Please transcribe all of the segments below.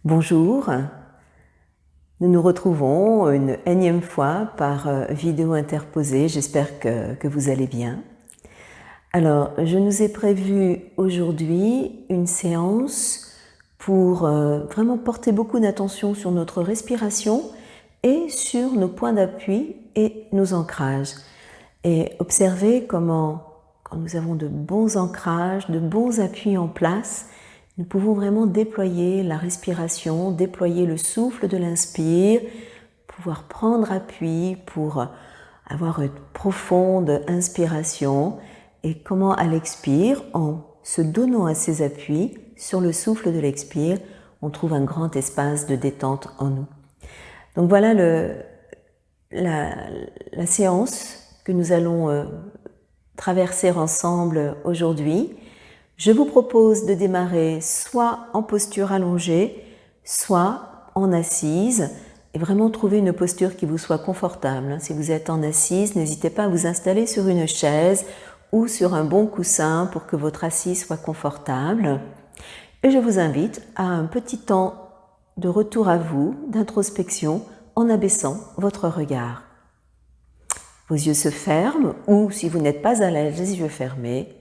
Bonjour, nous nous retrouvons une énième fois par vidéo interposée, j'espère que vous allez bien. Alors, je nous ai prévu aujourd'hui une séance pour vraiment porter beaucoup d'attention sur notre respiration et sur nos points d'appui et nos ancrages. Et observer comment, quand nous avons de bons ancrages, de bons appuis en place, nous pouvons vraiment déployer la respiration, déployer le souffle de l'inspire, pouvoir prendre appui pour avoir une profonde inspiration et comment à l'expire, en se donnant à ces appuis sur le souffle de l'expire, on trouve un grand espace de détente en nous. Donc voilà la séance que nous allons traverser ensemble aujourd'hui. Je vous propose de démarrer soit en posture allongée, soit en assise, et vraiment trouver une posture qui vous soit confortable. Si vous êtes en assise, n'hésitez pas à vous installer sur une chaise ou sur un bon coussin pour que votre assise soit confortable. Et je vous invite à un petit temps de retour à vous, d'introspection, en abaissant votre regard. Vos yeux se ferment, ou si vous n'êtes pas à l'aise, les yeux fermés,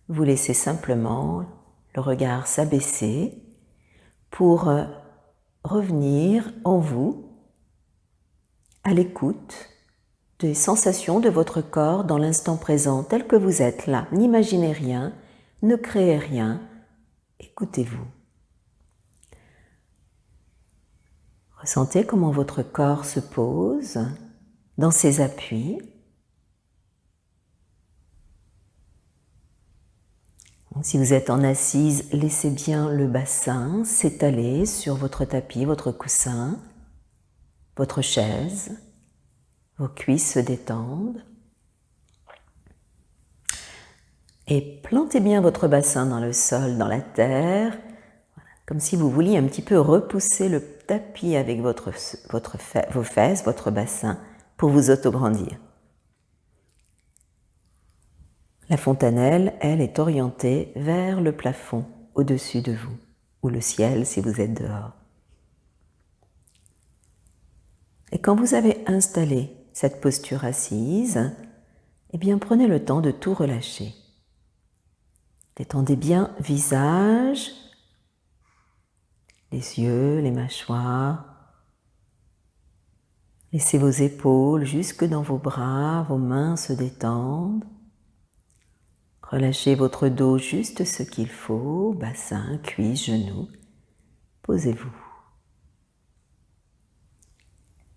vous laissez simplement le regard s'abaisser pour revenir en vous à l'écoute des sensations de votre corps dans l'instant présent tel que vous êtes là. N'imaginez rien, ne créez rien, écoutez-vous. Ressentez comment votre corps se pose dans ses appuis. Si vous êtes en assise, laissez bien le bassin s'étaler sur votre tapis, votre coussin, votre chaise. Vos cuisses se détendent. Et plantez bien votre bassin dans le sol, dans la terre, comme si vous vouliez un petit peu repousser le tapis avec vos fesses, votre bassin, pour vous autograndir. La fontanelle, elle, est orientée vers le plafond au-dessus de vous, ou le ciel si vous êtes dehors. Et quand vous avez installé cette posture assise, eh bien prenez le temps de tout relâcher. Détendez bien visage, les yeux, les mâchoires. Laissez vos épaules jusque dans vos bras, vos mains se détendent. Relâchez votre dos juste ce qu'il faut, bassin, cuisses, genoux. Posez-vous.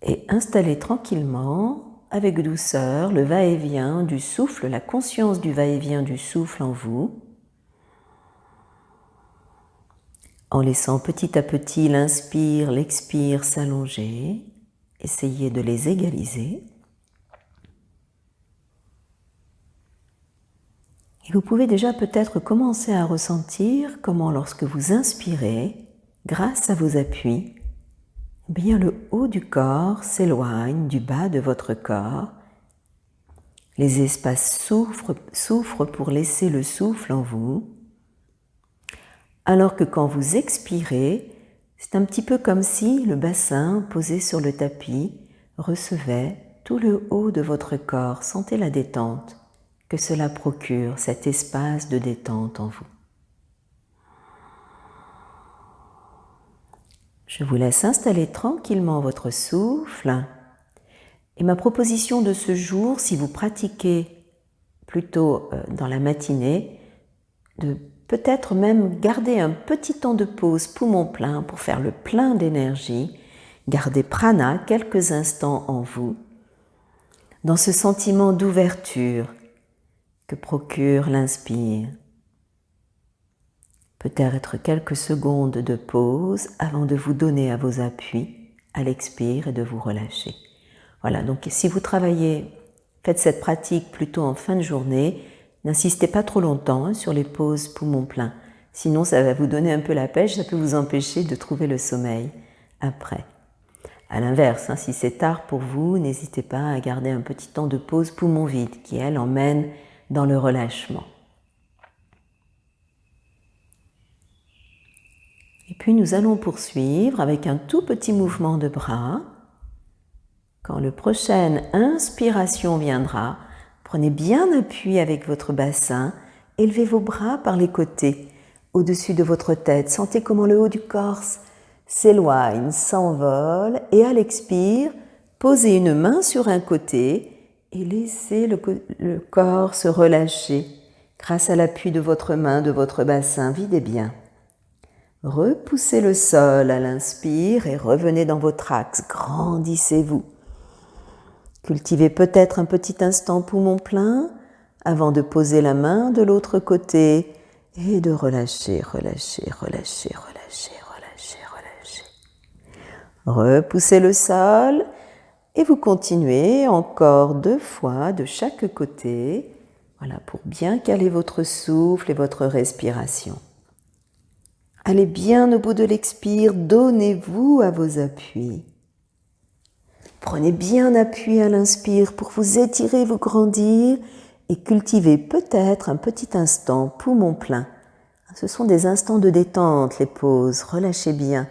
Et installez tranquillement, avec douceur, le va-et-vient du souffle, la conscience du va-et-vient du souffle en vous, en laissant petit à petit l'inspire, l'expire s'allonger. Essayez de les égaliser. Et vous pouvez déjà peut-être commencer à ressentir comment lorsque vous inspirez, grâce à vos appuis, bien le haut du corps s'éloigne du bas de votre corps. Les espaces souffrent pour laisser le souffle en vous. Alors que quand vous expirez, c'est un petit peu comme si le bassin posé sur le tapis recevait tout le haut de votre corps. Sentez la détente que cela procure, cet espace de détente en vous. Je vous laisse installer tranquillement votre souffle. Et ma proposition de ce jour, si vous pratiquez plutôt dans la matinée, de peut-être même garder un petit temps de pause poumon plein pour faire le plein d'énergie, garder prana quelques instants en vous, dans ce sentiment d'ouverture que procure l'inspire. Peut-être quelques secondes de pause avant de vous donner à vos appuis à l'expire et de vous relâcher. Voilà, donc si vous travaillez, faites cette pratique plutôt en fin de journée, n'insistez pas trop longtemps sur les pauses poumon plein. Sinon, ça va vous donner un peu la pêche, ça peut vous empêcher de trouver le sommeil après. À l'inverse, si c'est tard pour vous, n'hésitez pas à garder un petit temps de pause poumon vide qui, elle, emmène dans le relâchement. Et puis nous allons poursuivre avec un tout petit mouvement de bras. Quand la prochaine inspiration viendra, prenez bien appui avec votre bassin, élevez vos bras par les côtés, au-dessus de votre tête. Sentez comment le haut du corps s'éloigne, s'envole, et à l'expire, posez une main sur un côté et laissez le corps se relâcher grâce à l'appui de votre main, de votre bassin. Videz bien. Repoussez le sol à l'inspire et revenez dans votre axe. Grandissez-vous. Cultivez peut-être un petit instant poumon plein avant de poser la main de l'autre côté et de relâcher, relâcher, relâcher, relâcher, relâcher, relâcher. Repoussez le sol et vous continuez encore 2 fois de chaque côté, voilà, pour bien caler votre souffle et votre respiration. Allez bien au bout de l'expire, donnez-vous à vos appuis. Prenez bien appui à l'inspire pour vous étirer, vous grandir et cultivez peut-être un petit instant poumon plein. Ce sont des instants de détente, les pauses, relâchez bien.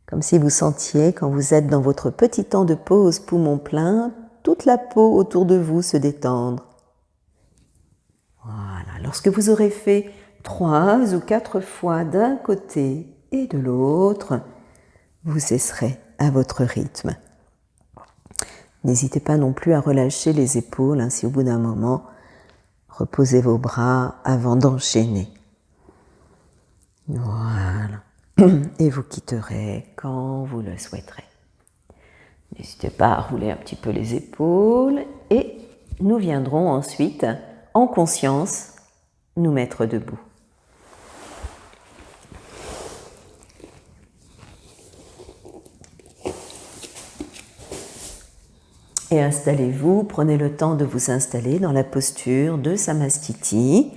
Comme si vous sentiez, quand vous êtes dans votre petit temps de pause poumon plein, toute la peau autour de vous se détendre. Voilà, lorsque vous aurez fait 3 ou 4 fois d'un côté et de l'autre, vous cesserez à votre rythme. N'hésitez pas non plus à relâcher les épaules, si au bout d'un moment, reposez vos bras avant d'enchaîner. Voilà. Et vous quitterez quand vous le souhaiterez. N'hésitez pas à rouler un petit peu les épaules et nous viendrons ensuite, en conscience, nous mettre debout. Et installez-vous, prenez le temps de vous installer dans la posture de Samastiti.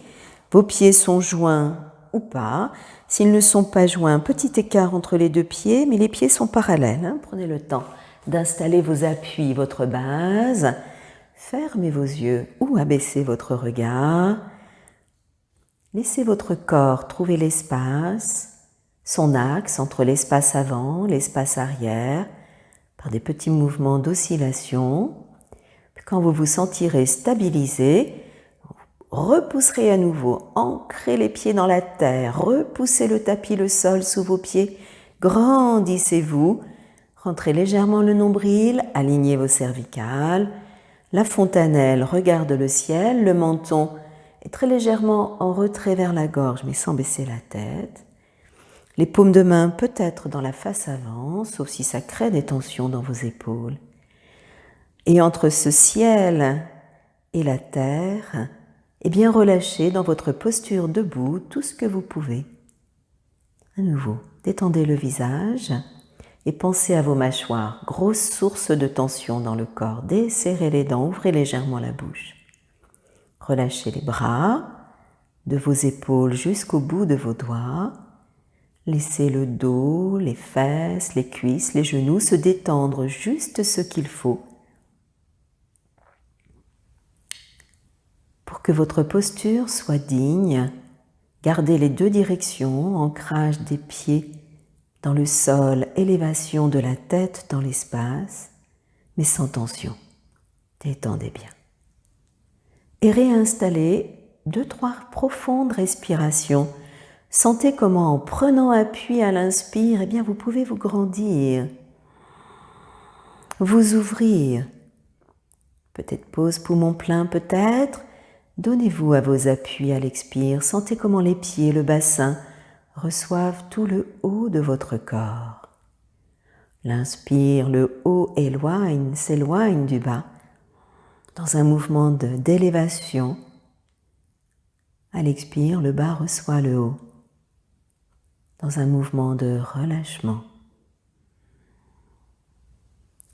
Vos pieds sont joints ou pas. S'ils ne sont pas joints, petit écart entre les 2 pieds, mais les pieds sont parallèles. Prenez le temps d'installer vos appuis, votre base. Fermez vos yeux ou abaissez votre regard. Laissez votre corps trouver l'espace, son axe entre l'espace avant, l'espace arrière, par des petits mouvements d'oscillation. Quand vous vous sentirez stabilisé, repousserez à nouveau, ancrez les pieds dans la terre, repoussez le tapis, le sol sous vos pieds, grandissez-vous, rentrez légèrement le nombril, alignez vos cervicales, la fontanelle regarde le ciel, le menton est très légèrement en retrait vers la gorge mais sans baisser la tête. Les paumes de main peut-être dans la face avant, sauf si ça crée des tensions dans vos épaules. Et entre ce ciel et la terre, eh bien relâchez dans votre posture debout tout ce que vous pouvez. À nouveau, détendez le visage et pensez à vos mâchoires, grosse source de tension dans le corps. Desserrez les dents, ouvrez légèrement la bouche. Relâchez les bras de vos épaules jusqu'au bout de vos doigts. Laissez le dos, les fesses, les cuisses, les genoux se détendre juste ce qu'il faut pour que votre posture soit digne. Gardez les 2 directions, ancrage des pieds dans le sol, élévation de la tête dans l'espace, mais sans tension. Détendez bien. Et réinstallez 2-3 profondes respirations. Sentez comment en prenant appui à l'inspire, eh bien vous pouvez vous grandir, vous ouvrir. Peut-être pause poumon plein, peut-être. Donnez-vous à vos appuis à l'expire. Sentez comment les pieds, le bassin reçoivent tout le haut de votre corps. L'inspire, le haut s'éloigne du bas dans un mouvement d'élévation. À l'expire, le bas reçoit le haut dans un mouvement de relâchement.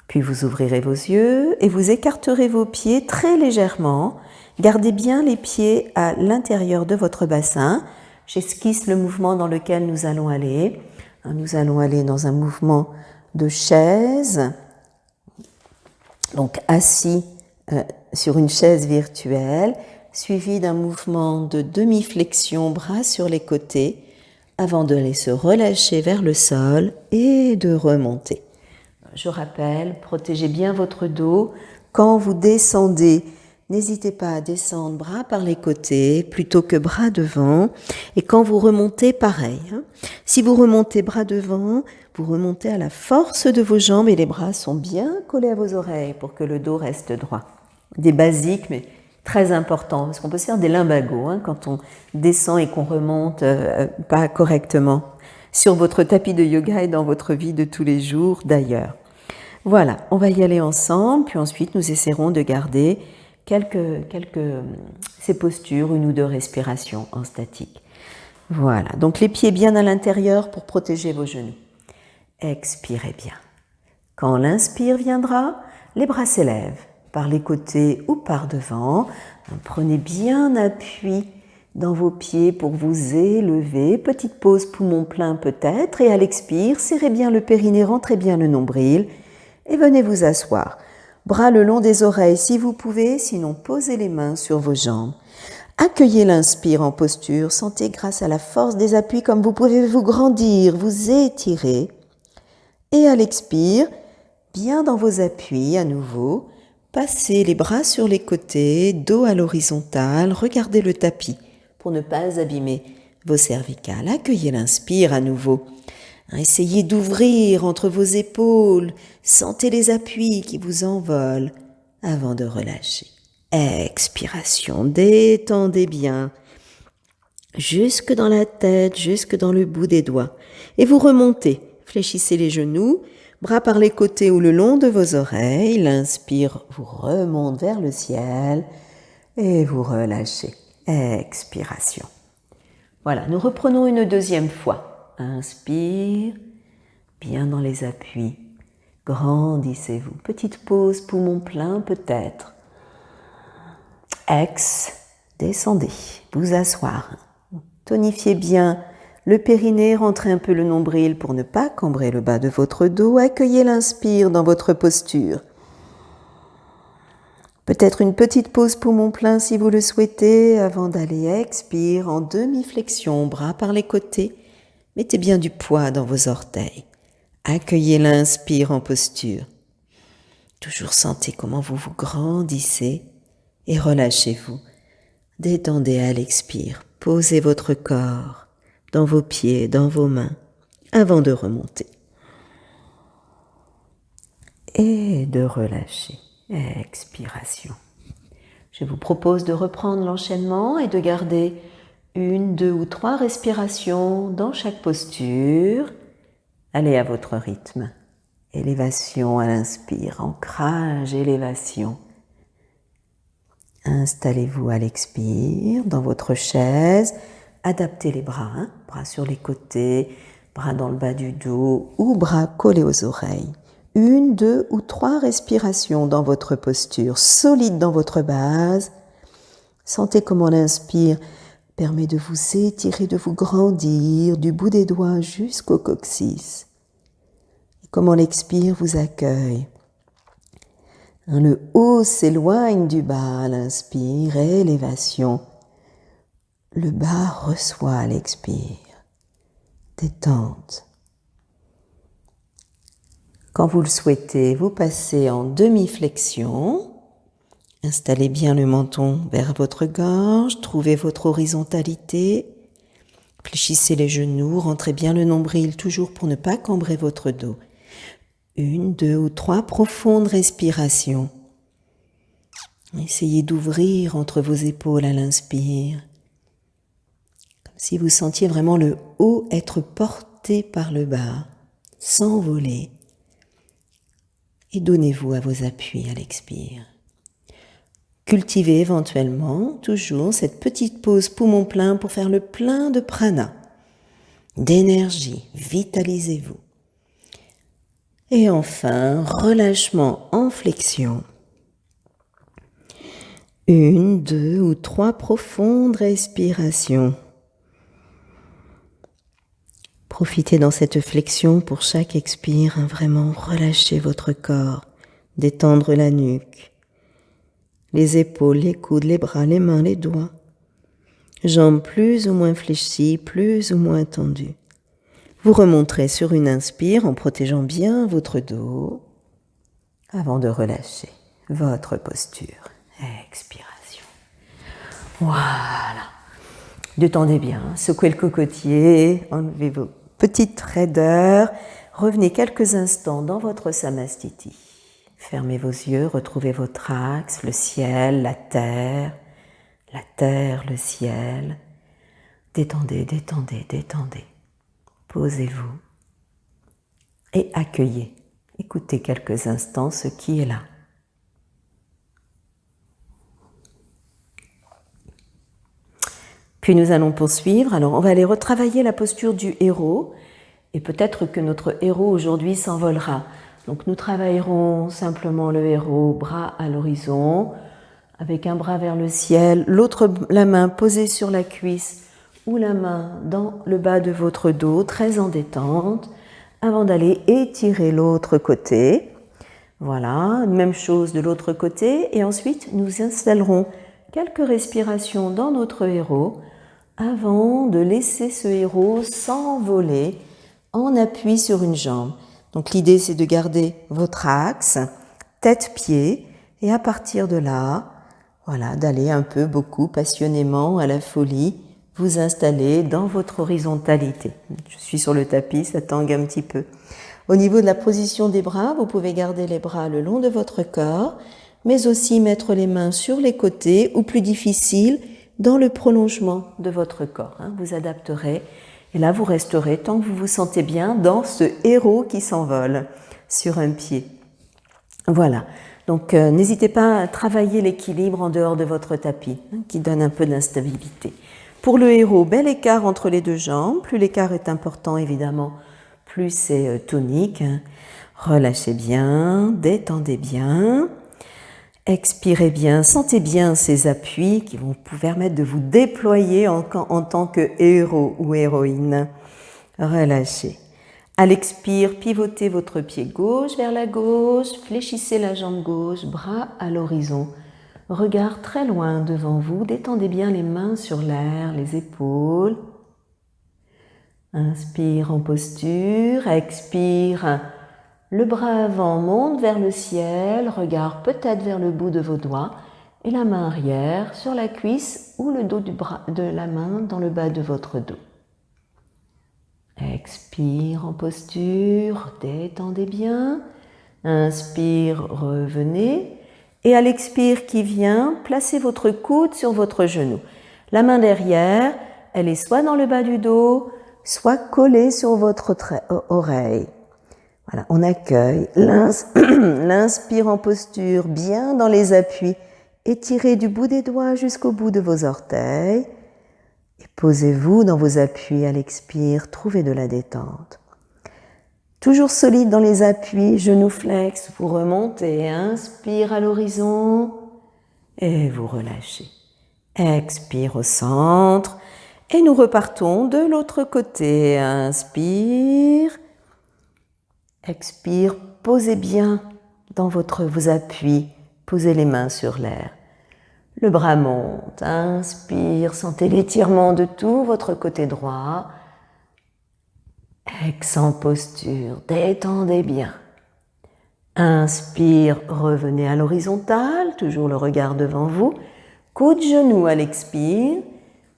Puis vous ouvrirez vos yeux et vous écarterez vos pieds très légèrement. Gardez bien les pieds à l'intérieur de votre bassin. J'esquisse le mouvement dans lequel nous allons aller. Nous allons aller dans un mouvement de chaise, donc assis sur une chaise virtuelle, suivi d'un mouvement de demi-flexion, bras sur les côtés, avant de se relâcher vers le sol et de remonter. Je rappelle, protégez bien votre dos. Quand vous descendez, n'hésitez pas à descendre bras par les côtés plutôt que bras devant. Et quand vous remontez, pareil. Si vous remontez bras devant, vous remontez à la force de vos jambes et les bras sont bien collés à vos oreilles pour que le dos reste droit. Des basiques, mais très importants, parce qu'on peut se faire des lumbagos quand on descend et qu'on remonte pas correctement sur votre tapis de yoga et dans votre vie de tous les jours d'ailleurs. Voilà, on va y aller ensemble, puis ensuite nous essaierons de garder ces postures, 1 ou 2 respirations en statique. Voilà, donc les pieds bien à l'intérieur pour protéger vos genoux. Expirez bien. Quand l'inspire viendra, les bras s'élèvent par les côtés ou par devant. Prenez bien appui dans vos pieds pour vous élever. Petite pause poumon plein peut-être. Et à l'expire, serrez bien le périnée, rentrez bien le nombril. Et venez vous asseoir. Bras le long des oreilles si vous pouvez, sinon posez les mains sur vos jambes. Accueillez l'inspire en posture. Sentez grâce à la force des appuis comme vous pouvez vous grandir, vous étirer. Et à l'expire, bien dans vos appuis à nouveau, passez les bras sur les côtés, dos à l'horizontale, regardez le tapis pour ne pas abîmer vos cervicales. Accueillez l'inspire à nouveau. Essayez d'ouvrir entre vos épaules, sentez les appuis qui vous envolent avant de relâcher. Expiration, détendez bien, jusque dans la tête, jusque dans le bout des doigts. Et vous remontez, fléchissez les genoux, bras par les côtés ou le long de vos oreilles. L'inspire vous remonte vers le ciel et vous relâchez. Expiration. Voilà, nous reprenons une 2e fois. Inspire, bien dans les appuis. Grandissez-vous. Petite pause, poumon plein peut-être. Ex, descendez, vous asseoir. Tonifiez bien le périnée, rentrez un peu le nombril pour ne pas cambrer le bas de votre dos. Accueillez l'inspire dans votre posture. Peut-être une petite pause poumon plein si vous le souhaitez avant d'aller expire en demi-flexion, bras par les côtés. Mettez bien du poids dans vos orteils. Accueillez l'inspire en posture. Toujours sentez comment vous vous grandissez et relâchez-vous. Détendez à l'expire. Posez votre corps dans vos pieds, dans vos mains, avant de remonter. Et de relâcher. Expiration. Je vous propose de reprendre l'enchaînement et de garder 1, 2 ou 3 respirations dans chaque posture. Allez à votre rythme. Élévation à l'inspire, ancrage, élévation. Installez-vous à l'expire dans votre chaise. Adaptez les bras, bras sur les côtés, bras dans le bas du dos ou bras collés aux oreilles. 1, 2 ou 3 respirations dans votre posture, solide dans votre base. Sentez comment l'inspire permet de vous étirer, de vous grandir du bout des doigts jusqu'au coccyx. Et comment l'expire vous accueille. Le haut s'éloigne du bas à l'inspire, élévation. Le bas reçoit à l'expire. Détente. Quand vous le souhaitez, vous passez en demi-flexion. Installez bien le menton vers votre gorge, trouvez votre horizontalité. Fléchissez les genoux, rentrez bien le nombril, toujours pour ne pas cambrer votre dos. 1, 2 ou 3 profondes respirations. Essayez d'ouvrir entre vos épaules à l'inspire. Comme si vous sentiez vraiment le haut être porté par le bas, s'envoler. Et donnez-vous à vos appuis à l'expire. Cultivez éventuellement toujours cette petite pause poumon plein pour faire le plein de prana, d'énergie, vitalisez-vous. Et enfin, relâchement en flexion. 1, 2 ou 3 profondes respirations. Profitez dans cette flexion pour chaque expire, vraiment relâcher votre corps, détendre la nuque, les épaules, les coudes, les bras, les mains, les doigts. Jambes plus ou moins fléchies, plus ou moins tendues. Vous remonterez sur une inspire en protégeant bien votre dos avant de relâcher votre posture. Expiration. Voilà. Détendez bien, secouez le cocotier, enlevez vos petites raideurs, revenez quelques instants dans votre samastiti. Fermez vos yeux, retrouvez votre axe, le ciel, la terre, le ciel. Détendez, détendez, détendez. Posez-vous et accueillez. Écoutez quelques instants ce qui est là. Puis nous allons poursuivre. Alors, on va aller retravailler la posture du héros et peut-être que notre héros aujourd'hui s'envolera. Donc, nous travaillerons simplement le héros, bras à l'horizon, avec un bras vers le ciel, la main posée sur la cuisse ou la main dans le bas de votre dos, très en détente, avant d'aller étirer l'autre côté. Voilà, même chose de l'autre côté. Et ensuite, nous installerons quelques respirations dans notre héros avant de laisser ce héros s'envoler en appui sur une jambe. Donc l'idée, c'est de garder votre axe, tête-pied, et à partir de là, voilà, d'aller un peu, beaucoup, passionnément, à la folie, vous installer dans votre horizontalité. Je suis sur le tapis, ça tangue un petit peu. Au niveau de la position des bras, vous pouvez garder les bras le long de votre corps, mais aussi mettre les mains sur les côtés, ou plus difficile, dans le prolongement de votre corps. Vous adapterez, et là vous resterez tant que vous vous sentez bien dans ce héros qui s'envole sur un pied. Voilà, donc n'hésitez pas à travailler l'équilibre en dehors de votre tapis, qui donne un peu d'instabilité. Pour le héros, bel écart entre les deux jambes. Plus l'écart est important, évidemment, plus c'est tonique. Relâchez bien, détendez bien. Expirez bien, sentez bien ces appuis qui vont vous permettre de vous déployer en tant que héros ou héroïne. Relâchez. À l'expire, pivotez votre pied gauche vers la gauche, fléchissez la jambe gauche, bras à l'horizon. Regard très loin devant vous, détendez bien les mains sur l'air, les épaules. Inspire en posture, expire. Le bras avant monte vers le ciel, regard peut-être vers le bout de vos doigts et la main arrière sur la cuisse ou le dos de la main dans le bas de votre dos. Expire en posture, détendez bien. Inspire, revenez. Et à l'expire qui vient, placez votre coude sur votre genou. La main derrière, elle est soit dans le bas du dos, soit collée sur votre oreille. Voilà, on accueille, l'inspire en posture, bien dans les appuis, étirez du bout des doigts jusqu'au bout de vos orteils et posez-vous dans vos appuis à l'expire, trouvez de la détente. Toujours solide dans les appuis, genoux flex, vous remontez, inspire à l'horizon et vous relâchez. Expire au centre et nous repartons de l'autre côté. Inspire. Expire, posez bien dans vos appuis, posez les mains sur l'air. Le bras monte, inspire, sentez l'étirement de tout votre côté droit. Ex en posture, détendez bien. Inspire, revenez à l'horizontale, toujours le regard devant vous. Coude genou à l'expire,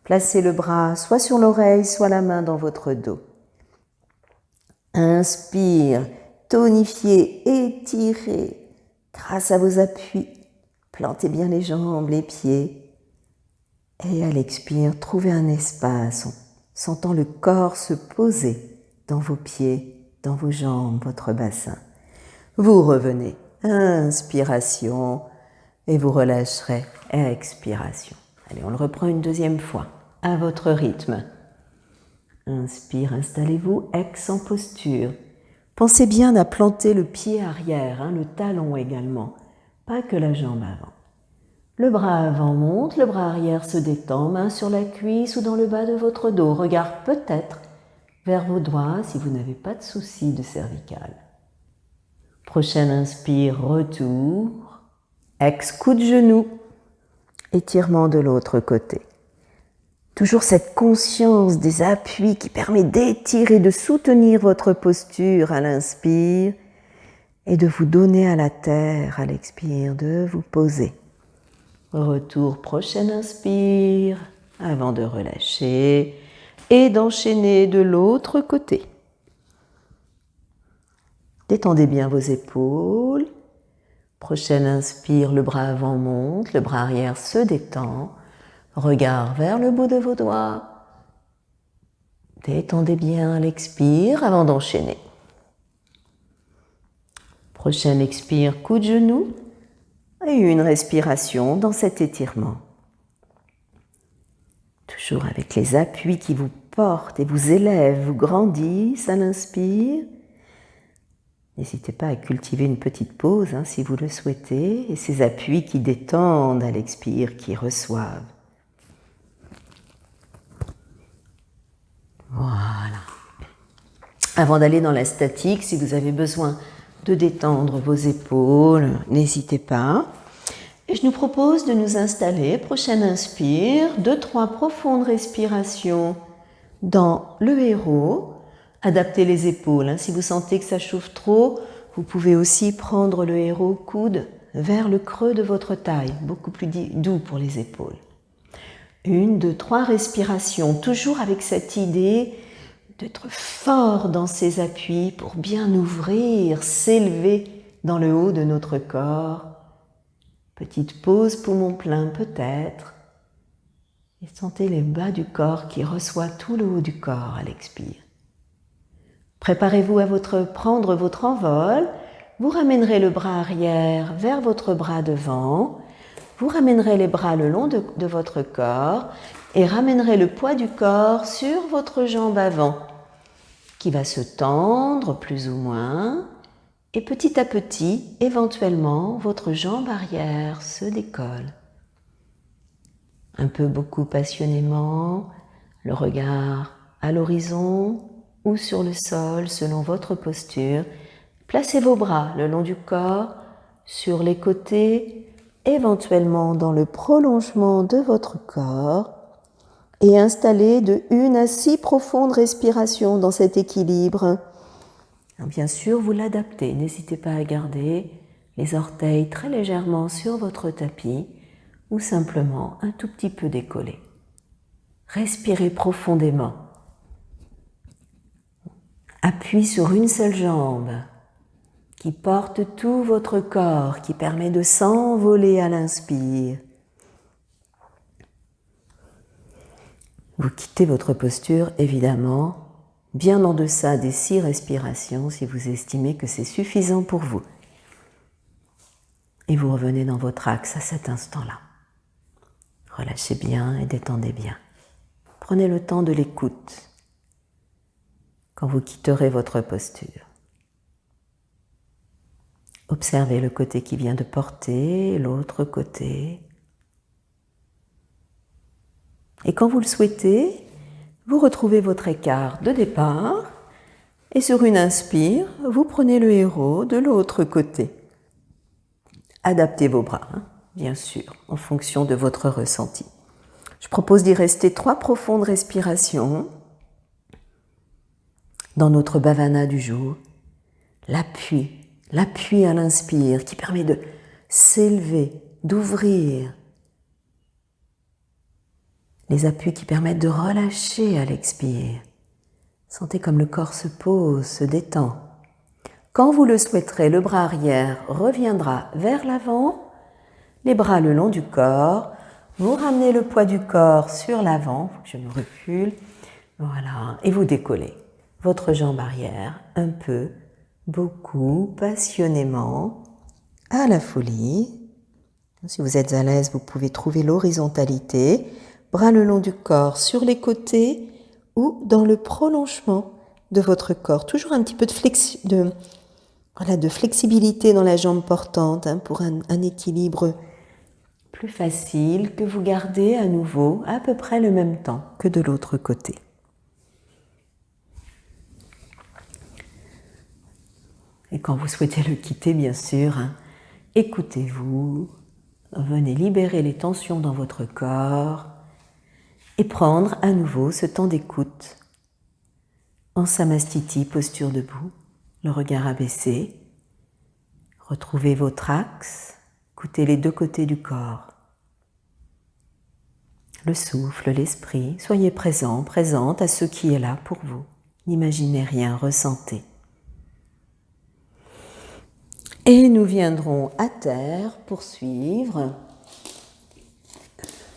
placez le bras soit sur l'oreille, soit la main dans votre dos. Inspire, tonifiez, étirez grâce à vos appuis. Plantez bien les jambes, les pieds. Et à l'expire, trouvez un espace, sentant le corps se poser dans vos pieds, dans vos jambes, votre bassin. Vous revenez, inspiration, et vous relâcherez, expiration. Allez, on le reprend une deuxième fois, à votre rythme. Inspire, installez-vous, ex en posture. Pensez bien à planter le pied arrière, le talon également, pas que la jambe avant. Le bras avant monte, le bras arrière se détend, main sur la cuisse ou dans le bas de votre dos. Regard peut-être vers vos doigts si vous n'avez pas de souci de cervicale. Prochaine inspire, retour. Ex, coup de genou. Étirement de l'autre côté. Toujours cette conscience des appuis qui permet d'étirer, de soutenir votre posture à l'inspire et de vous donner à la terre à l'expire, de vous poser. Retour, prochaine inspire, avant de relâcher et d'enchaîner de l'autre côté. Détendez bien vos épaules. Prochaine inspire, le bras avant monte, le bras arrière se détend. Regard vers le bout de vos doigts. Détendez bien l'expire avant d'enchaîner. Prochaine expire, coup de genou et une respiration dans cet étirement. Toujours avec les appuis qui vous portent et vous élèvent, vous grandissent à l'inspire. N'hésitez pas à cultiver une petite pause si vous le souhaitez et ces appuis qui détendent à l'expire, qui reçoivent. Voilà. Avant d'aller dans la statique, si vous avez besoin de détendre vos épaules, n'hésitez pas. Et je nous propose de nous installer, prochaine inspire, 2-3 profondes respirations dans le héros. Adaptez les épaules. Si vous sentez que ça chauffe trop, vous pouvez aussi prendre le héros coude vers le creux de votre taille, beaucoup plus doux pour les épaules. 1, 2, 3 respirations, toujours avec cette idée d'être fort dans ses appuis pour bien ouvrir, s'élever dans le haut de notre corps. Petite pause, poumon plein peut-être. Et sentez les bas du corps qui reçoit tout le haut du corps à l'expire. Préparez-vous à prendre votre envol. Vous ramènerez le bras arrière vers votre bras devant. Vous ramènerez les bras le long de votre corps et ramènerez le poids du corps sur votre jambe avant qui va se tendre plus ou moins et petit à petit, éventuellement, votre jambe arrière se décolle. Un peu beaucoup passionnément, le regard à l'horizon ou sur le sol selon votre posture. Placez vos bras le long du corps, sur les côtés, éventuellement dans le prolongement de votre corps et installez de 1 à 6 profondes respirations dans cet équilibre. Alors bien sûr, vous l'adaptez. N'hésitez pas à garder les orteils très légèrement sur votre tapis ou simplement un tout petit peu décollés. Respirez profondément. Appui sur une seule jambe qui porte tout votre corps, qui permet de s'envoler à l'inspire. Vous quittez votre posture, évidemment, bien en deçà des 6 respirations si vous estimez que c'est suffisant pour vous. Et vous revenez dans votre axe à cet instant-là. Relâchez bien et détendez bien. Prenez le temps de l'écoute quand vous quitterez votre posture. Observez le côté qui vient de porter, l'autre côté. Et quand vous le souhaitez, vous retrouvez votre écart de départ et sur une inspire, vous prenez le héros de l'autre côté. Adaptez vos bras, bien sûr, en fonction de votre ressenti. Je propose d'y rester 3 profondes respirations dans notre bhavana du jour. L'appui à l'inspire qui permet de s'élever, d'ouvrir. Les appuis qui permettent de relâcher à l'expire. Sentez comme le corps se pose, se détend. Quand vous le souhaiterez, le bras arrière reviendra vers l'avant, les bras le long du corps. Vous ramenez le poids du corps sur l'avant, je me recule, voilà, et vous décollez votre jambe arrière un peu, beaucoup, passionnément, à la folie. Si vous êtes à l'aise, vous pouvez trouver l'horizontalité, bras le long du corps sur les côtés ou dans le prolongement de votre corps. Toujours un petit peu de flexibilité dans la jambe portante pour un équilibre plus facile que vous gardez à nouveau à peu près le même temps que de l'autre côté. Et quand vous souhaitez le quitter, bien sûr, écoutez-vous, venez libérer les tensions dans votre corps Et prendre à nouveau ce temps d'écoute en Samastiti, posture debout, le regard abaissé. Retrouvez votre axe, écoutez les deux côtés du corps. Le souffle, l'esprit, soyez présent, présente à ce qui est là pour vous. N'imaginez rien, ressentez. Et nous viendrons à terre poursuivre.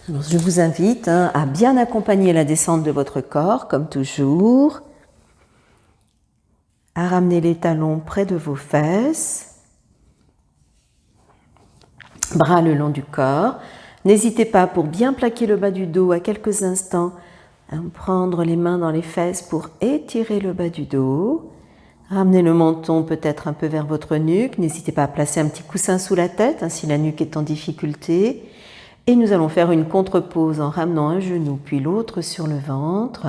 Alors, je vous invite à bien accompagner la descente de votre corps, comme toujours, à ramener les talons près de vos fesses, bras le long du corps. N'hésitez pas, pour bien plaquer le bas du dos à quelques instants, à prendre les mains dans les fesses pour étirer le bas du dos. Ramenez le menton peut-être un peu vers votre nuque. N'hésitez pas à placer un petit coussin sous la tête si la nuque est en difficulté. Et nous allons faire une contre-pause en ramenant un genou puis l'autre sur le ventre.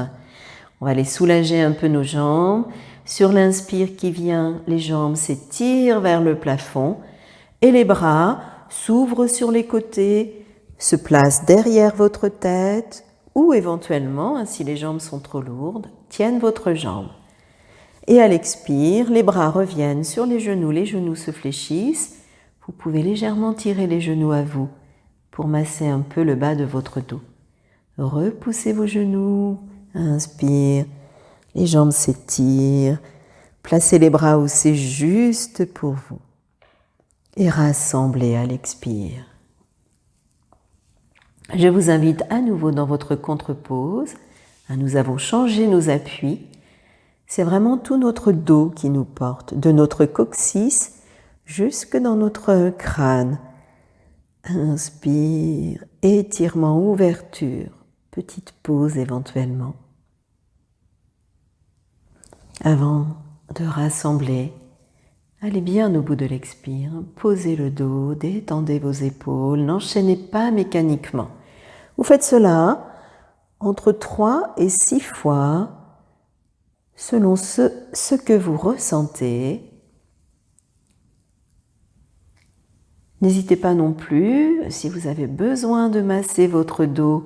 On va aller soulager un peu nos jambes. Sur l'inspire qui vient, les jambes s'étirent vers le plafond et les bras s'ouvrent sur les côtés, se placent derrière votre tête ou éventuellement, si les jambes sont trop lourdes, tiennent votre jambe. Et à l'expire, les bras reviennent sur les genoux se fléchissent. Vous pouvez légèrement tirer les genoux à vous pour masser un peu le bas de votre dos. Repoussez vos genoux, inspire, les jambes s'étirent, placez les bras où c'est juste pour vous et rassemblez à l'expire. Je vous invite à nouveau dans votre contre-pause. Nous avons changé nos appuis. C'est vraiment tout notre dos qui nous porte, de notre coccyx jusque dans notre crâne. Inspire, étirement, ouverture, petite pause éventuellement. Avant de rassembler, allez bien au bout de l'expire, posez le dos, détendez vos épaules, n'enchaînez pas mécaniquement. Vous faites cela entre 3 et 6 fois, selon ce que vous ressentez. N'hésitez pas non plus, si vous avez besoin de masser votre dos,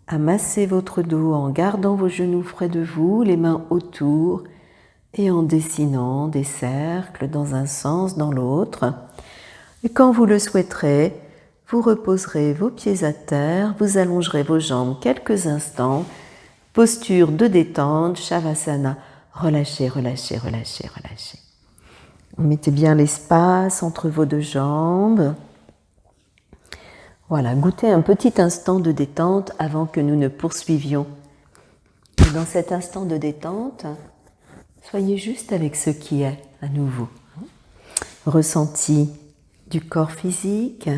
à masser votre dos en gardant vos genoux près de vous, les mains autour et en dessinant des cercles dans un sens, dans l'autre. Et quand vous le souhaiterez, vous reposerez vos pieds à terre, vous allongerez vos jambes quelques instants, posture de détente, Shavasana, relâchez, relâchez, relâchez, relâchez. Mettez bien l'espace entre vos deux jambes. Voilà, goûtez un petit instant de détente avant que nous ne poursuivions. Et dans cet instant de détente, soyez juste avec ce qui est à nouveau. Ressenti du corps physique,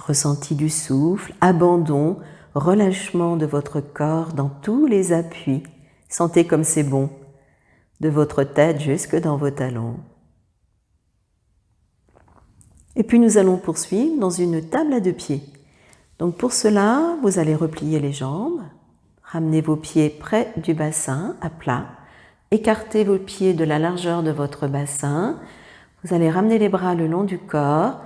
ressenti du souffle, abandon, relâchement de votre corps dans tous les appuis. Sentez comme c'est bon, de votre tête jusque dans vos talons. Et puis nous allons poursuivre dans une table à 2 pieds. Donc pour cela, vous allez replier les jambes, ramenez vos pieds près du bassin, à plat, écartez vos pieds de la largeur de votre bassin, vous allez ramener les bras le long du corps,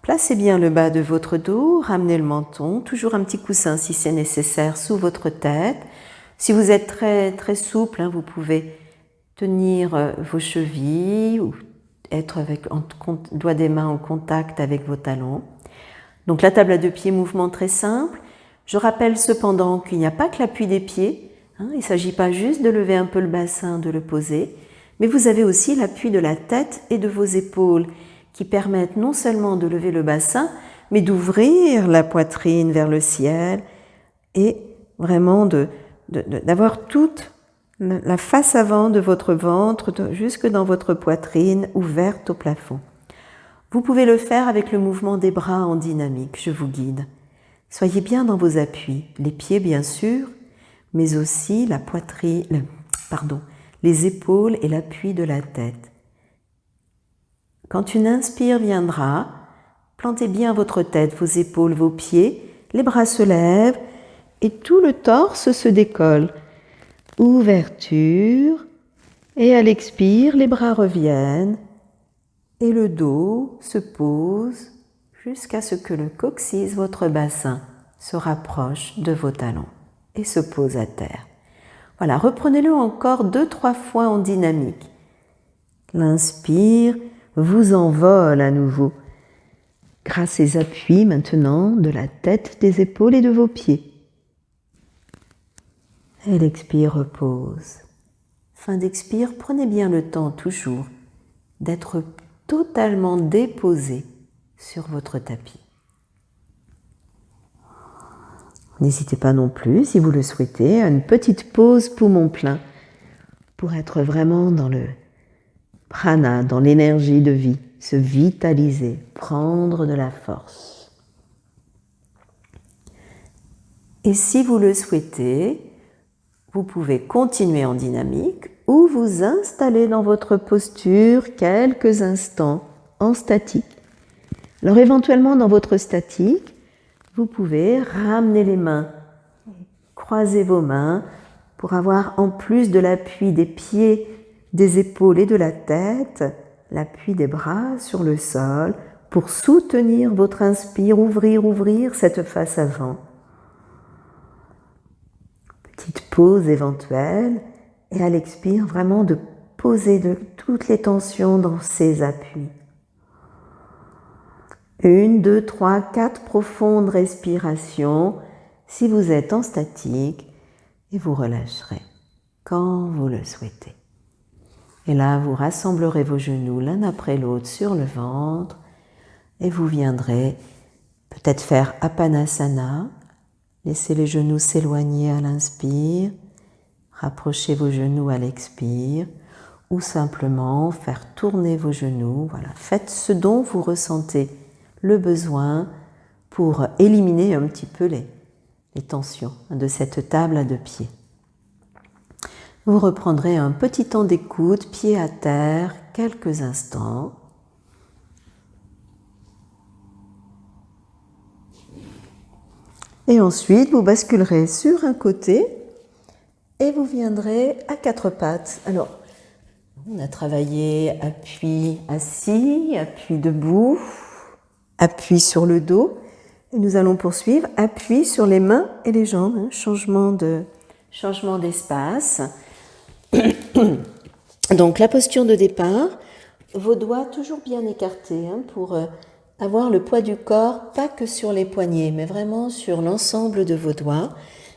placez bien le bas de votre dos, ramenez le menton, toujours un petit coussin si c'est nécessaire sous votre tête. Si vous êtes très, très souple, vous pouvez tenir vos chevilles ou être avec doigts des mains en contact avec vos talons. Donc la table à 2 pieds, mouvement très simple. Je rappelle cependant qu'il n'y a pas que l'appui des pieds. Il ne s'agit pas juste de lever un peu le bassin, de le poser, mais vous avez aussi l'appui de la tête et de vos épaules qui permettent non seulement de lever le bassin, mais d'ouvrir la poitrine vers le ciel et vraiment d'avoir toute la face avant de votre ventre jusque dans votre poitrine ouverte au plafond. Vous pouvez le faire avec le mouvement des bras en dynamique, je vous guide. Soyez bien dans vos appuis, les pieds bien sûr, mais aussi la poitrine, les épaules et l'appui de la tête. Quand une inspire viendra, plantez bien votre tête, vos épaules, vos pieds, les bras se lèvent et tout le torse se décolle. Ouverture, et à l'expire, les bras reviennent et le dos se pose jusqu'à ce que le coccyx, votre bassin, se rapproche de vos talons et se pose à terre. Voilà, reprenez-le encore 2-3 fois en dynamique. L'inspire vous envole à nouveau grâce à ces appuis maintenant de la tête, des épaules et de vos pieds. Et l'expire repose. Fin d'expire, prenez bien le temps toujours d'être totalement déposé sur votre tapis. N'hésitez pas non plus, si vous le souhaitez, à une petite pause poumon plein pour être vraiment dans le prana, dans l'énergie de vie, se vitaliser, prendre de la force. Et si vous le souhaitez, vous pouvez continuer en dynamique ou vous installer dans votre posture quelques instants en statique. Alors éventuellement dans votre statique, vous pouvez ramener les mains, croiser vos mains pour avoir en plus de l'appui des pieds, des épaules et de la tête, l'appui des bras sur le sol pour soutenir votre inspire, ouvrir cette face avant. Petite pause éventuelle et à l'expire vraiment de poser de toutes les tensions dans ces appuis. 1, 2, 3, 4 profondes respirations si vous êtes en statique et vous relâcherez quand vous le souhaitez. Et là, vous rassemblerez vos genoux l'un après l'autre sur le ventre et vous viendrez peut-être faire Apanasana. Laissez les genoux s'éloigner à l'inspire, rapprochez vos genoux à l'expire ou simplement faire tourner vos genoux. Voilà, faites ce dont vous ressentez le besoin pour éliminer un petit peu les tensions de cette table à 2 pieds. Vous reprendrez un petit temps d'écoute, pied à terre, quelques instants. Et ensuite, vous basculerez sur un côté et vous viendrez à 4 pattes. Alors, on a travaillé appui assis, appui debout, appui sur le dos. Et nous allons poursuivre appui sur les mains et les jambes. Changement d'espace. Donc, la posture de départ, vos doigts toujours bien écartés pour avoir le poids du corps, pas que sur les poignets, mais vraiment sur l'ensemble de vos doigts.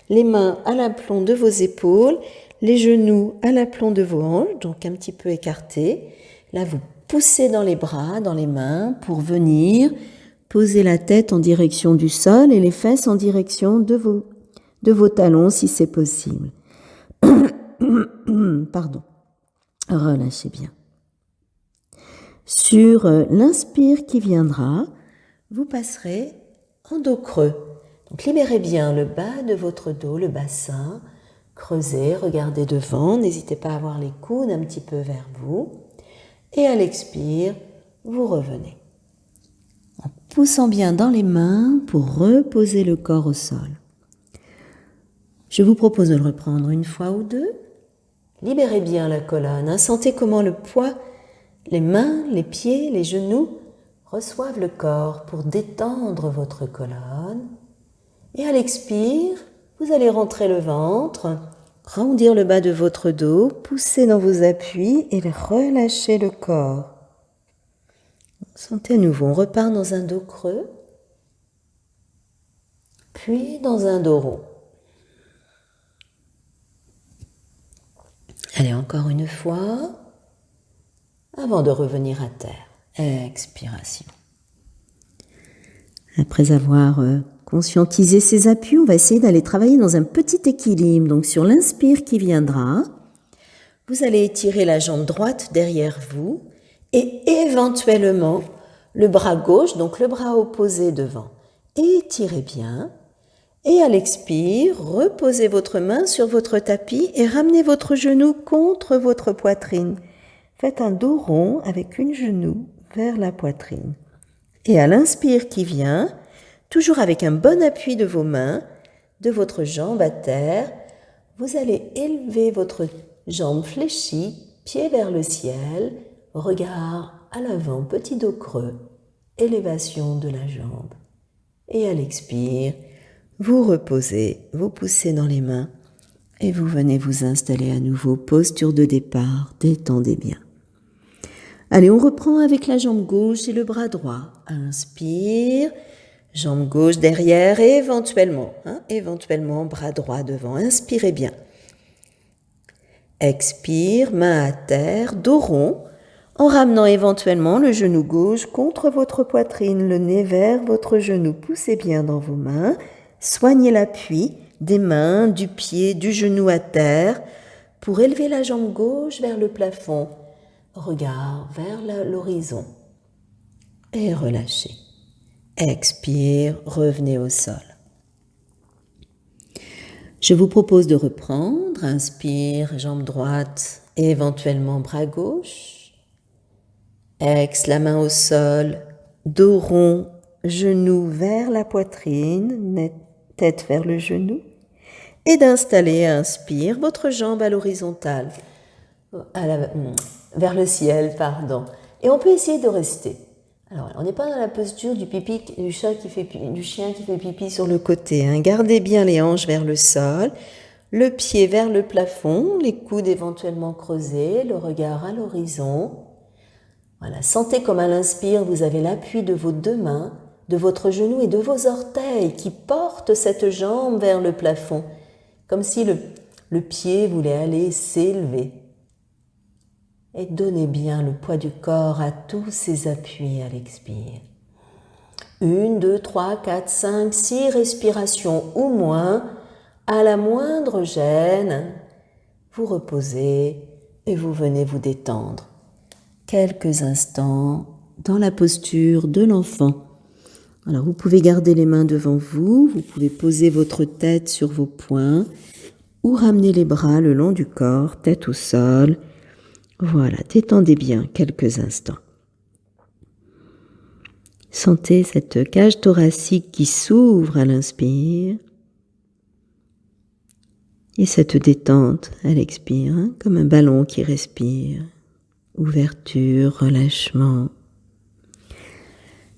Les mains à l'aplomb de vos épaules, les genoux à l'aplomb de vos hanches, donc un petit peu écartés. Là, vous poussez dans les bras, dans les mains, pour venir poser la tête en direction du sol et les fesses en direction de vos talons, si c'est possible. Pardon. Relâchez bien. Sur l'inspire qui viendra, vous passerez en dos creux. Donc libérez bien le bas de votre dos, le bassin. Creusez, regardez devant. N'hésitez pas à avoir les coudes un petit peu vers vous. Et à l'expire, vous revenez. En poussant bien dans les mains pour reposer le corps au sol. Je vous propose de le reprendre une fois ou deux. Libérez bien la colonne. Sentez comment le poids, les mains, les pieds, les genoux reçoivent le corps pour détendre votre colonne. Et à l'expire, vous allez rentrer le ventre, arrondir le bas de votre dos, pousser dans vos appuis et relâcher le corps. Sentez à nouveau, on repart dans un dos creux, puis dans un dos rond. Allez, encore une fois, avant de revenir à terre. Expiration. Après avoir conscientisé ces appuis, on va essayer d'aller travailler dans un petit équilibre. Donc sur l'inspire qui viendra, vous allez étirer la jambe droite derrière vous et éventuellement le bras gauche, donc le bras opposé devant. Étirez bien. Et à l'expire, reposez votre main sur votre tapis et ramenez votre genou contre votre poitrine. Faites un dos rond avec une genou vers la poitrine. Et à l'inspire qui vient, toujours avec un bon appui de vos mains, de votre jambe à terre, vous allez élever votre jambe fléchie, pied vers le ciel, regard à l'avant, petit dos creux. élévation de la jambe. Et à l'expire, vous reposez, vous poussez dans les mains et vous venez vous installer à nouveau, posture de départ, détendez bien. Allez, on reprend avec la jambe gauche et le bras droit. Inspire, jambe gauche derrière et éventuellement bras droit devant. Inspirez bien. Expire, main à terre, dos rond, en ramenant éventuellement le genou gauche contre votre poitrine, le nez vers votre genou. Poussez bien dans vos mains, soignez l'appui des mains, du pied, du genou à terre pour élever la jambe gauche vers le plafond. Regard vers l'horizon et relâchez. Expire, revenez au sol. Je vous propose de reprendre. Inspire, jambe droite et éventuellement bras gauche. Ex, la main au sol, dos rond, genou vers la poitrine, tête vers le genou. Et d'installer, inspire, votre jambe à l'horizontale, vers le ciel, Et on peut essayer de rester. Alors, on n'est pas dans la posture du chien qui fait pipi sur le côté. Gardez bien les hanches vers le sol, le pied vers le plafond, les coudes éventuellement creusés, le regard à l'horizon. Voilà, sentez comme à l'inspire, vous avez l'appui de vos deux mains, de votre genou et de vos orteils qui portent cette jambe vers le plafond, comme si le pied voulait aller s'élever. Et donnez bien le poids du corps à tous ces appuis à l'expire. 1, 2, 3, 4, 5, 6 respirations ou moins. À la moindre gêne, vous reposez et vous venez vous détendre. Quelques instants dans la posture de l'enfant. Alors vous pouvez garder les mains devant vous, vous pouvez poser votre tête sur vos poings ou ramener les bras le long du corps, tête au sol. Voilà, détendez bien quelques instants. Sentez cette cage thoracique qui s'ouvre à l'inspire et cette détente à l'expire, comme un ballon qui respire. Ouverture, relâchement.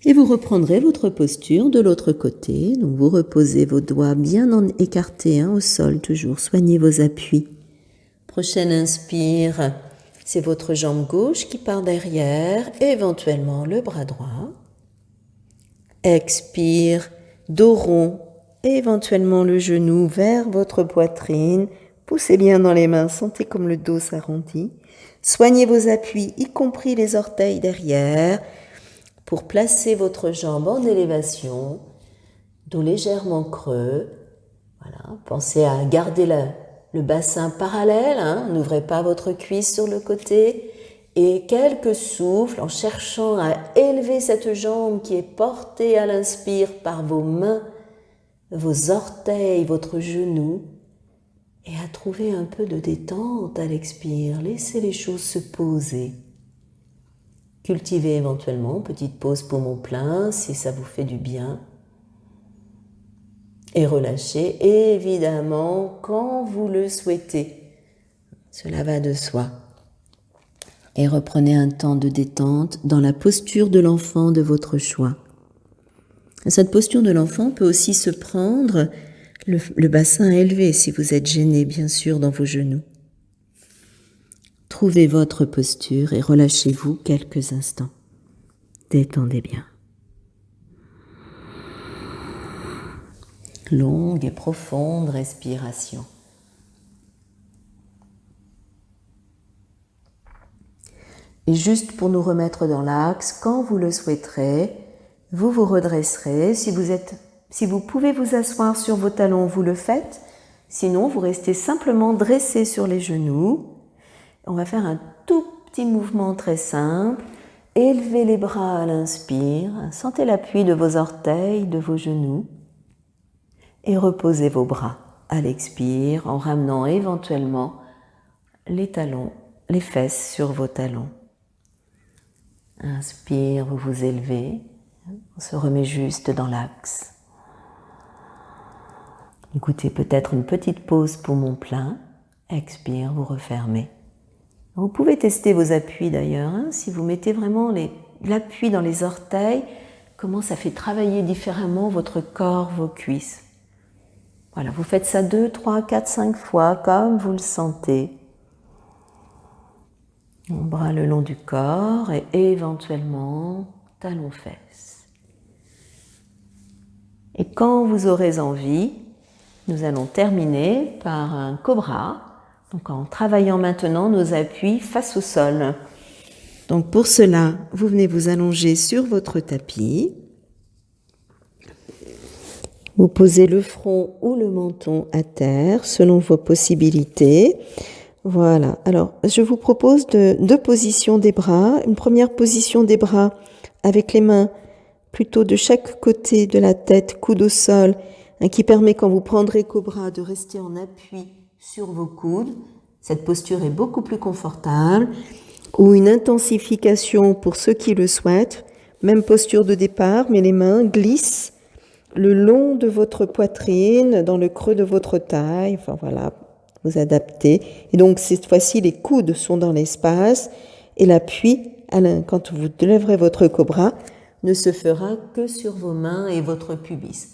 Et vous reprendrez votre posture de l'autre côté. Donc vous reposez vos doigts bien écartés au sol, toujours. Soignez vos appuis. Prochaine inspire. C'est votre jambe gauche qui part derrière, éventuellement le bras droit. Expire, dos rond, éventuellement le genou vers votre poitrine. Poussez bien dans les mains, sentez comme le dos s'arrondit. Soignez vos appuis, y compris les orteils derrière, pour placer votre jambe en élévation, dos légèrement creux. Voilà, pensez à garder le bassin parallèle, n'ouvrez pas votre cuisse sur le côté et quelques souffles en cherchant à élever cette jambe qui est portée à l'inspire par vos mains, vos orteils, votre genou et à trouver un peu de détente à l'expire. Laissez les choses se poser. Cultivez éventuellement une petite pause poumon plein si ça vous fait du bien. Et relâchez évidemment quand vous le souhaitez. Cela va de soi. Et reprenez un temps de détente dans la posture de l'enfant de votre choix. Cette posture de l'enfant peut aussi se prendre le bassin élevé si vous êtes gêné, bien sûr, dans vos genoux. Trouvez votre posture et relâchez-vous quelques instants. Détendez bien. Longue et profonde respiration. Et juste pour nous remettre dans l'axe, quand vous le souhaiterez, vous vous redresserez. Si vous pouvez vous asseoir sur vos talons, vous le faites. Sinon, vous restez simplement dressé sur les genoux. On va faire un tout petit mouvement très simple. Élevez les bras à l'inspire. Sentez l'appui de vos orteils, de vos genoux. Et reposez vos bras à l'expire en ramenant éventuellement les talons, les fesses sur vos talons. Inspire, vous vous élevez. On se remet juste dans l'axe. Écoutez peut-être une petite pause poumon plein. Expire, vous refermez. Vous pouvez tester vos appuis d'ailleurs. Si vous mettez vraiment l'appui dans les orteils, comment ça fait travailler différemment votre corps, vos cuisses. Voilà, vous faites ça 2, 3, 4, 5 fois, comme vous le sentez. Bras le long du corps et éventuellement talons-fesses. Et quand vous aurez envie, nous allons terminer par un cobra, donc en travaillant maintenant nos appuis face au sol. Donc pour cela, vous venez vous allonger sur votre tapis. Vous posez le front ou le menton à terre selon vos possibilités. Voilà, alors je vous propose deux positions des bras. Une première position des bras avec les mains plutôt de chaque côté de la tête, coude au sol, qui permet quand vous prendrez cobra de rester en appui sur vos coudes. Cette posture est beaucoup plus confortable. Ou une intensification pour ceux qui le souhaitent. Même posture de départ, mais les mains glissent le long de votre poitrine, dans le creux de votre taille. Enfin voilà, vous adaptez. Et donc cette fois-ci, les coudes sont dans l'espace et l'appui, quand vous lèverez votre cobra, ne se fera que sur vos mains et votre pubis.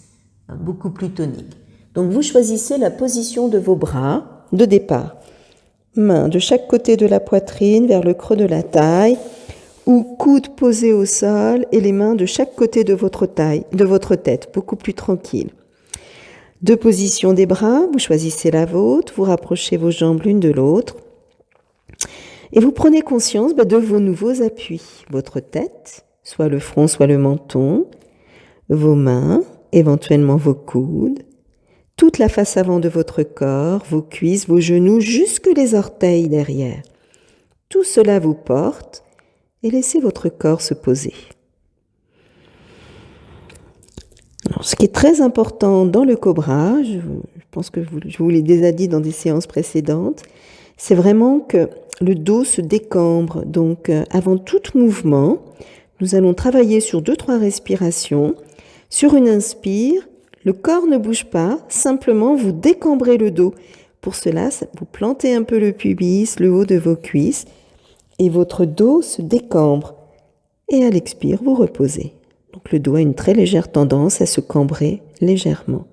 Beaucoup plus tonique. Donc vous choisissez la position de vos bras de départ. Mains de chaque côté de la poitrine vers le creux de la taille ou coudes posés au sol et les mains de chaque côté de votre tête, beaucoup plus tranquille. Deux positions des bras, vous choisissez la vôtre, vous rapprochez vos jambes l'une de l'autre et vous prenez conscience de vos nouveaux appuis. Votre tête, soit le front, soit le menton, vos mains, éventuellement vos coudes, toute la face avant de votre corps, vos cuisses, vos genoux, jusque les orteils derrière. Tout cela vous porte et laissez votre corps se poser. Alors, ce qui est très important dans le cobra, je pense que je vous l'ai déjà dit dans des séances précédentes, c'est vraiment que le dos se décambre. Donc, avant tout mouvement, nous allons travailler sur 2-3 respirations. Sur une inspire, le corps ne bouge pas, simplement vous décambrez le dos. Pour cela, vous plantez un peu le pubis, le haut de vos cuisses, et votre dos se décambre. Et à l'expire, vous reposez. Donc le dos a une très légère tendance à se cambrer légèrement.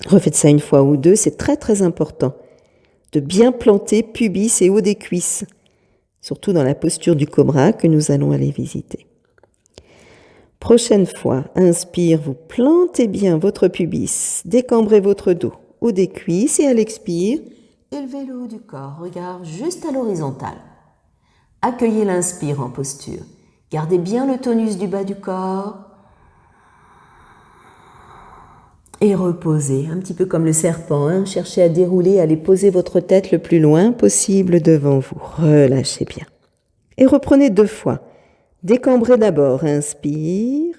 Refaites ça une fois ou deux, c'est très très important de bien planter pubis et haut des cuisses, surtout dans la posture du cobra que nous allons aller visiter. Prochaine fois, inspire, vous plantez bien votre pubis, décambrez votre dos, haut des cuisses et à l'expire, élevez le haut du corps, regard juste à l'horizontale. Accueillez l'inspire en posture. Gardez bien le tonus du bas du corps et reposez, un petit peu comme le serpent. Cherchez à dérouler, allez poser votre tête le plus loin possible devant vous. Relâchez bien. Et reprenez 2 fois. Décambrez d'abord, inspire,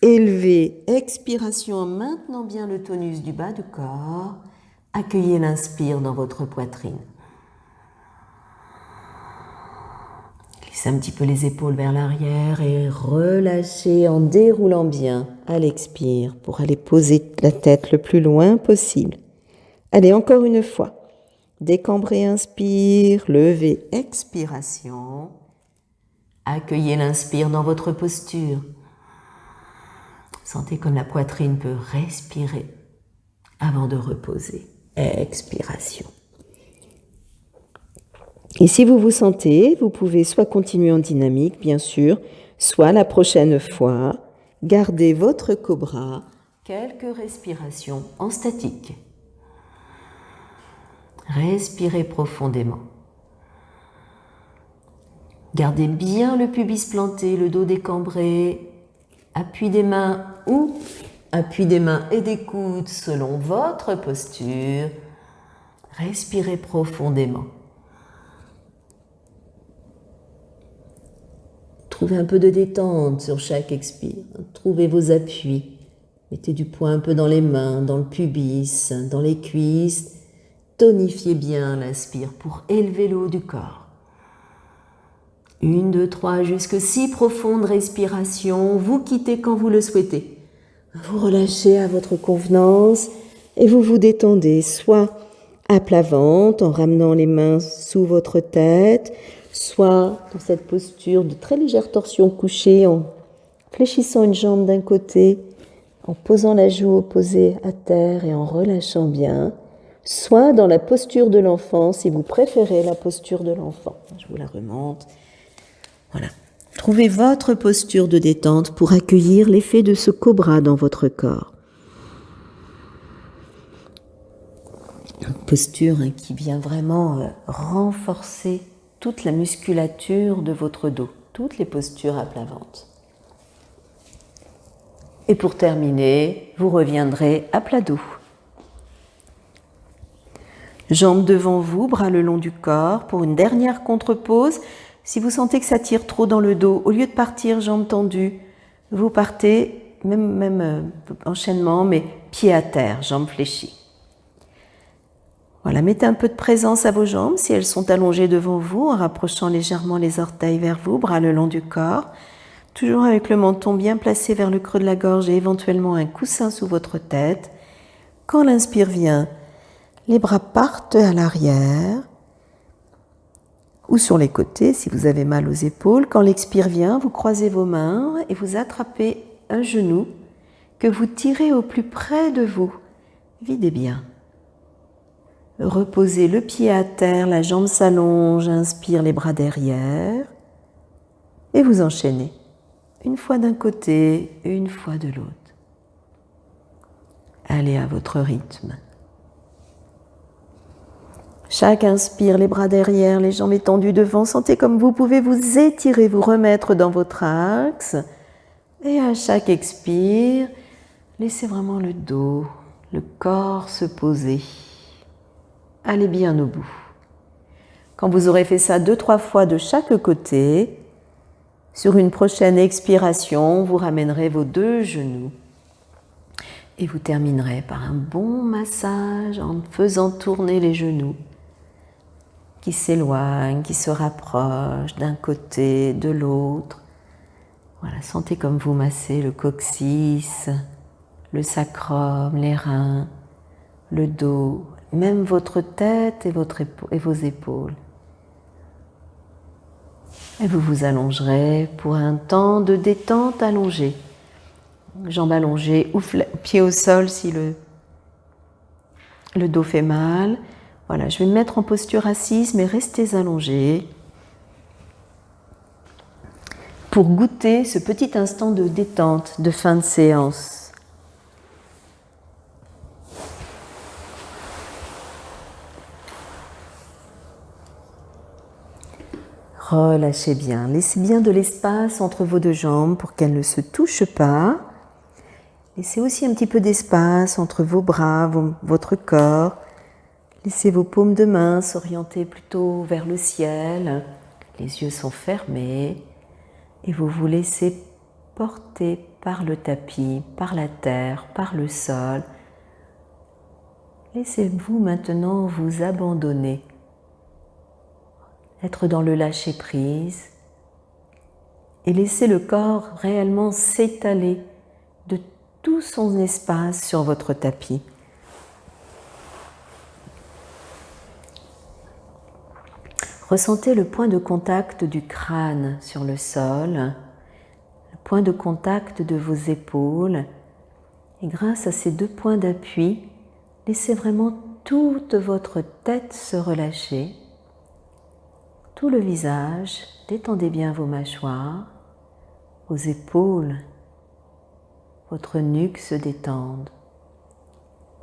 élevez, expiration en maintenant bien le tonus du bas du corps, accueillez l'inspire dans votre poitrine. Glissez un petit peu les épaules vers l'arrière et relâchez en déroulant bien à l'expire pour aller poser la tête le plus loin possible. Allez, encore une fois. Décambrez, inspire, levez, expiration. Accueillez l'inspire dans votre posture. Sentez comme la poitrine peut respirer avant de reposer. Expiration. Et si vous vous sentez, vous pouvez soit continuer en dynamique, bien sûr, soit la prochaine fois, garder votre cobra, quelques respirations en statique. Respirez profondément. Gardez bien le pubis planté, le dos décambré, appui des mains ou appui des mains et des coudes selon votre posture. Respirez profondément. Trouvez un peu de détente sur chaque expire. Trouvez vos appuis. Mettez du poids un peu dans les mains, dans le pubis, dans les cuisses. Tonifiez bien l'inspire pour élever le haut du corps. 1, 2, 3, jusque 6 profondes respirations. Vous quittez quand vous le souhaitez. Vous relâchez à votre convenance et vous vous détendez, soit à plat ventre en ramenant les mains sous votre tête, soit dans cette posture de très légère torsion couchée en fléchissant une jambe d'un côté, en posant la joue opposée à terre et en relâchant bien, soit dans la posture de l'enfant, si vous préférez la posture de l'enfant. Je vous la remonte. Voilà. Trouvez votre posture de détente pour accueillir l'effet de ce cobra dans votre corps. Une posture qui vient vraiment renforcer toute la musculature de votre dos, toutes les postures à plat ventre. Et pour terminer, vous reviendrez à plat dos. Jambes devant vous, bras le long du corps pour une dernière contre-pause. Si vous sentez que ça tire trop dans le dos, au lieu de partir jambes tendues, vous partez, même enchaînement, mais pieds à terre, jambes fléchies. Voilà, mettez un peu de présence à vos jambes si elles sont allongées devant vous, en rapprochant légèrement les orteils vers vous, bras le long du corps, toujours avec le menton bien placé vers le creux de la gorge et éventuellement un coussin sous votre tête. Quand l'inspire vient, les bras partent à l'arrière ou sur les côtés si vous avez mal aux épaules. Quand l'expire vient, vous croisez vos mains et vous attrapez un genou que vous tirez au plus près de vous. Videz bien. Reposez le pied à terre, la jambe s'allonge, inspire les bras derrière et vous enchaînez. Une fois d'un côté, une fois de l'autre. Allez à votre rythme. Chaque inspire, les bras derrière, les jambes étendues devant. Sentez comme vous pouvez vous étirer, vous remettre dans votre axe. Et à chaque expire, laissez vraiment le dos, le corps se poser. Allez bien au bout. Quand vous aurez fait ça 2-3 fois de chaque côté, sur une prochaine expiration, vous ramènerez vos 2 genoux. Et vous terminerez par un bon massage en faisant tourner les genoux qui s'éloignent, qui se rapprochent d'un côté, de l'autre. Voilà, sentez comme vous massez le coccyx, le sacrum, les reins, le dos, même votre tête et vos épaules. Et vous vous allongerez pour un temps de détente allongée. Jambes allongées ou pieds au sol si le dos fait mal. Voilà, je vais me mettre en posture assise, mais restez allongés pour goûter ce petit instant de détente, de fin de séance. Relâchez bien, laissez bien de l'espace entre vos 2 jambes pour qu'elles ne se touchent pas. Laissez aussi un petit peu d'espace entre vos bras, votre corps. Laissez vos paumes de main s'orienter plutôt vers le ciel. Les yeux sont fermés et vous vous laissez porter par le tapis, par la terre, par le sol. Laissez-vous maintenant vous abandonner, être dans le lâcher-prise et laissez le corps réellement s'étaler de tout son espace sur votre tapis. Ressentez le point de contact du crâne sur le sol, le point de contact de vos épaules. Et grâce à ces 2 points d'appui, laissez vraiment toute votre tête se relâcher, tout le visage, détendez bien vos mâchoires, vos épaules, votre nuque se détendent.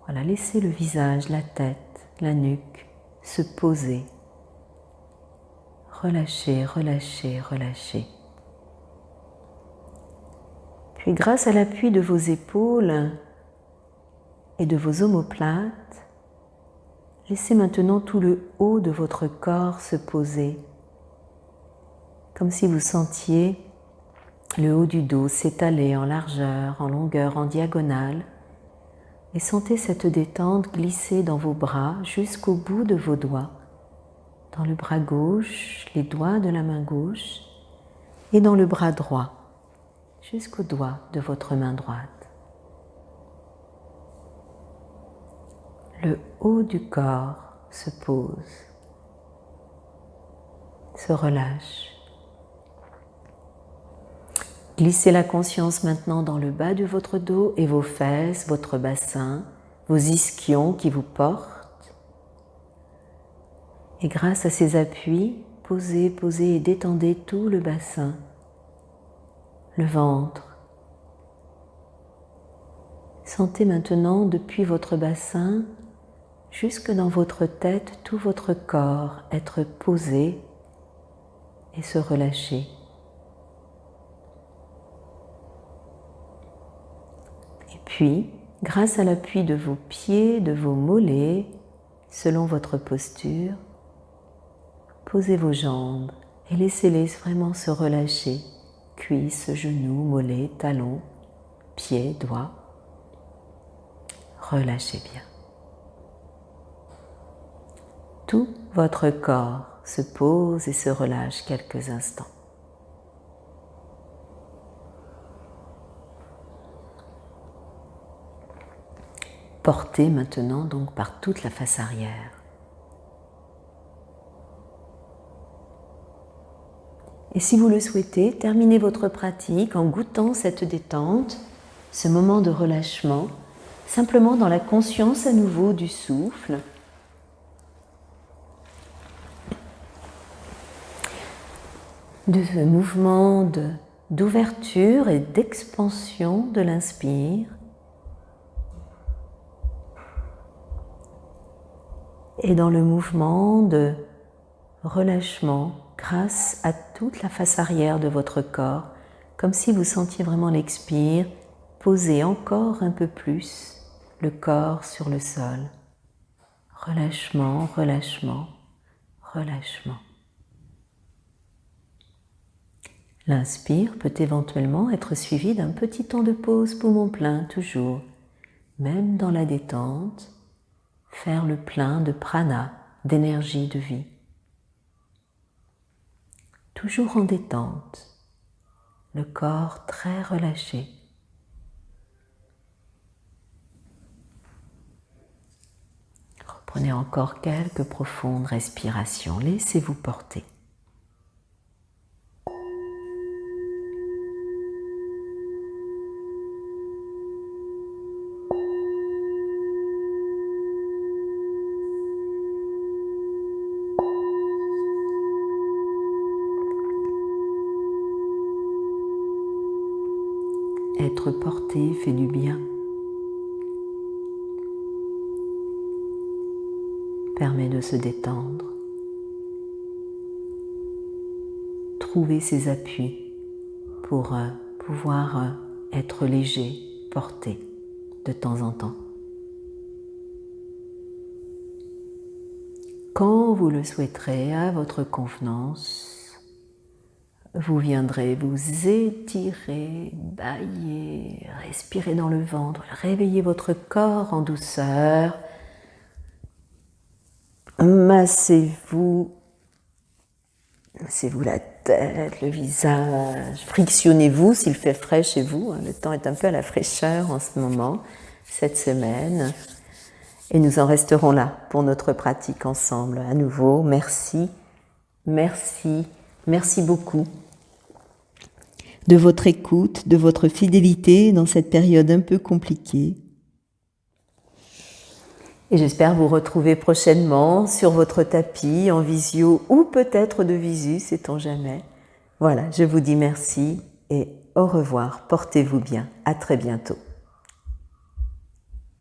Voilà, laissez le visage, la tête, la nuque se poser. Relâchez, relâchez, relâchez. Puis grâce à l'appui de vos épaules et de vos omoplates, laissez maintenant tout le haut de votre corps se poser, comme si vous sentiez le haut du dos s'étaler en largeur, en longueur, en diagonale, et sentez cette détente glisser dans vos bras jusqu'au bout de vos doigts. Dans le bras gauche, les doigts de la main gauche, et dans le bras droit, jusqu'aux doigts de votre main droite. Le haut du corps se pose, se relâche. Glissez la conscience maintenant dans le bas de votre dos et vos fesses, votre bassin, vos ischions qui vous portent. Et grâce à ces appuis, posez et détendez tout le bassin, le ventre. Sentez maintenant depuis votre bassin jusque dans votre tête tout votre corps être posé et se relâcher. Et puis, grâce à l'appui de vos pieds, de vos mollets, selon votre posture, posez vos jambes et laissez-les vraiment se relâcher. Cuisses, genoux, mollets, talons, pieds, doigts. Relâchez bien. Tout votre corps se pose et se relâche quelques instants. Portez maintenant donc par toute la face arrière. Et si vous le souhaitez, terminez votre pratique en goûtant cette détente, ce moment de relâchement, simplement dans la conscience à nouveau du souffle. De ce mouvement d'ouverture et d'expansion de l'inspire. Et dans le mouvement de relâchement grâce à toute la face arrière de votre corps, comme si vous sentiez vraiment l'expire poser encore un peu plus le corps sur le sol. Relâchement, relâchement, relâchement. L'inspire peut éventuellement être suivi d'un petit temps de pause poumon plein, toujours, même dans la détente, faire le plein de prana, d'énergie de vie. Toujours en détente, le corps très relâché. Reprenez encore quelques profondes respirations, laissez-vous porter. Être porté fait du bien. Permet de se détendre. Trouver ses appuis pour pouvoir être léger, porté de temps en temps. Quand vous le souhaiterez, à votre convenance, vous viendrez vous étirer, bâiller, respirer dans le ventre, réveiller votre corps en douceur. Massez-vous la tête, le visage, frictionnez-vous s'il fait frais chez vous. Le temps est un peu à la fraîcheur en ce moment, cette semaine. Et nous en resterons là pour notre pratique ensemble. À nouveau, merci, merci, merci beaucoup de votre écoute, de votre fidélité dans cette période un peu compliquée. Et j'espère vous retrouver prochainement sur votre tapis, en visio ou peut-être de visu, sait-on jamais. Voilà, je vous dis merci et au revoir. Portez-vous bien. À très bientôt.